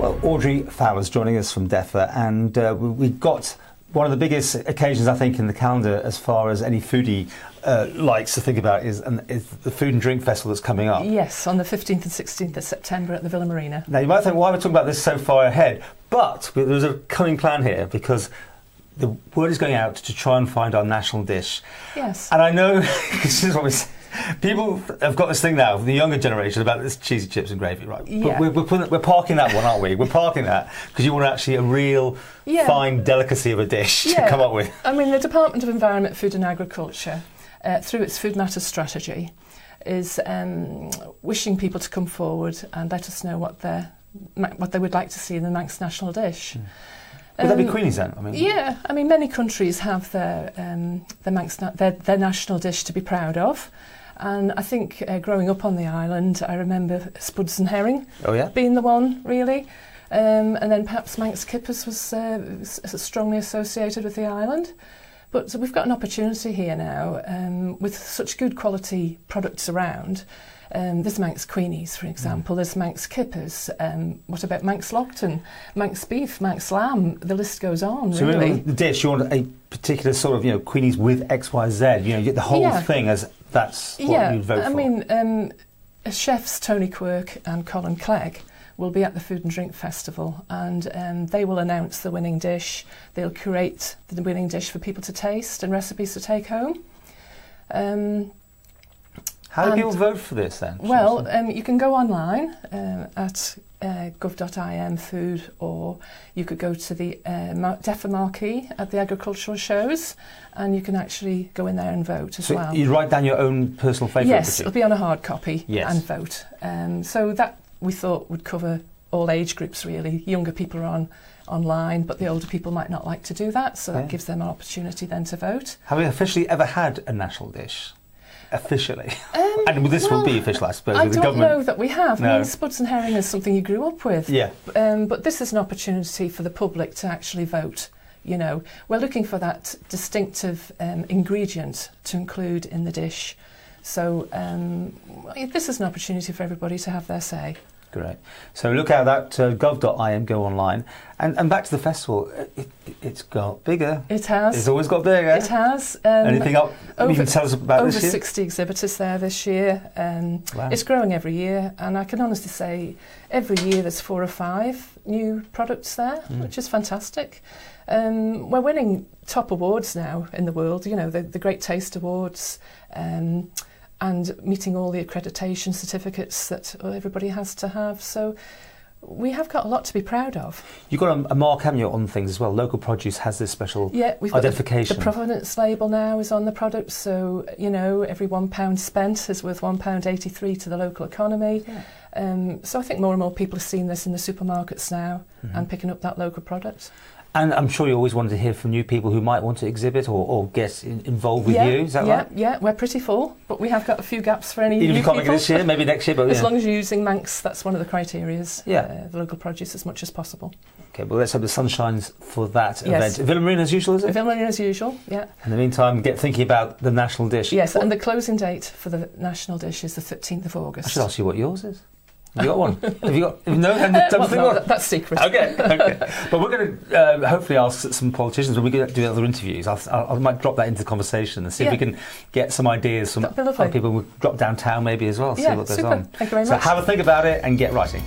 Well, Audrey Fowler's joining us from DEFA, and we've got one of the biggest occasions, I think, in the calendar as far as any foodie likes to think about is the Food and Drink Festival that's coming up. Yes, on the 15th and 16th of September at the Villa Marina. Now, you might think, why are we talking about this so far ahead? But there's a cunning plan here, because the word is going out to try and find our national dish. Yes. And I know, this is what we say, people have got this thing now, the younger generation, about this cheesy chips and gravy, right? Yeah. We're parking that one, aren't we? We're parking that because you want actually a real fine delicacy of a dish to come up with. I mean, the Department of Environment, Food and Agriculture, through its Food Matters strategy, is wishing people to come forward and let us know what they would like to see in the Manx national dish. Would that be Queenie's then? Yeah, I mean, many countries have their national dish to be proud of. And I think growing up on the island, I remember spuds and herring being the one, really. And then perhaps Manx kippers was strongly associated with the island. But we've got an opportunity here now, with such good quality products around. There's Manx Queenies, for example, there's Manx kippers, what about Manx Lockton, Manx beef, Manx lamb, the list goes on, so really. So the dish, you want a particular sort of, Queenies with XYZ, you get the whole thing as that's what you'd vote for. I mean, chefs Tony Quirk and Colin Clegg will be at the Food and Drink Festival, and they will announce the winning dish. They'll curate the winning dish for people to taste and recipes to take home. How do people vote for this then? Well, you can go online at gov.im food, or you could go to the DEFA marquee at the agricultural shows, and you can actually go in there and vote as well. You'd write down your own personal favourite? Yes, it'll be on a hard copy and vote. So that we thought would cover all age groups, really. Younger people are online, but the older people might not like to do that, so that gives them an opportunity then to vote. Have we officially ever had a national dish? Officially? And this will be official, I suppose, with the government. I don't know that we have. No. I mean, spuds and herring is something you grew up with. Yeah. But this is an opportunity for the public to actually vote. We're looking for that distinctive ingredient to include in the dish. So this is an opportunity for everybody to have their say. Great. So look out that gov.im, go online. And back to the festival, it's got bigger. It has. It's always got bigger. It has. Anything up you can tell us about this year? Over 60 exhibitors there this year. Wow. It's growing every year, and I can honestly say every year there's 4 or 5 new products there, which is fantastic. We're winning top awards now in the world, the Great Taste Awards, and meeting all the accreditation certificates that everybody has to have. So we have got a lot to be proud of. You've got a mark, haven't you, on things as well? Local Produce has this special we've identification. Got the provenance label now is on the product, so every £1 spent is worth £1.83 to the local economy. Yeah. So I think more and more people are seeing this in the supermarkets now and picking up that local product. And I'm sure you always wanted to hear from new people who might want to exhibit or get involved with you, is that right? Yeah, we're pretty full, but we have got a few gaps for any Even new if you can't people. make it this year, maybe next year. But as long as you're using Manx, that's one of the criteria. The local produce as much as possible. Okay, well, let's hope the sun shines for that event. Villa Marina as usual, is it? Villa Marina as usual, yeah. In the meantime, get thinking about the national dish. Yes, and the closing date for the national dish is the 13th of August. I should ask you what yours is. Have you got one? Have you got? No, that's secret. Okay. But we're going to hopefully ask some politicians when we do the other interviews. I might drop that into the conversation and see if we can get some ideas from other people. We'll drop downtown maybe as well, see what goes on. Thank you very much. So have a think about it and get writing.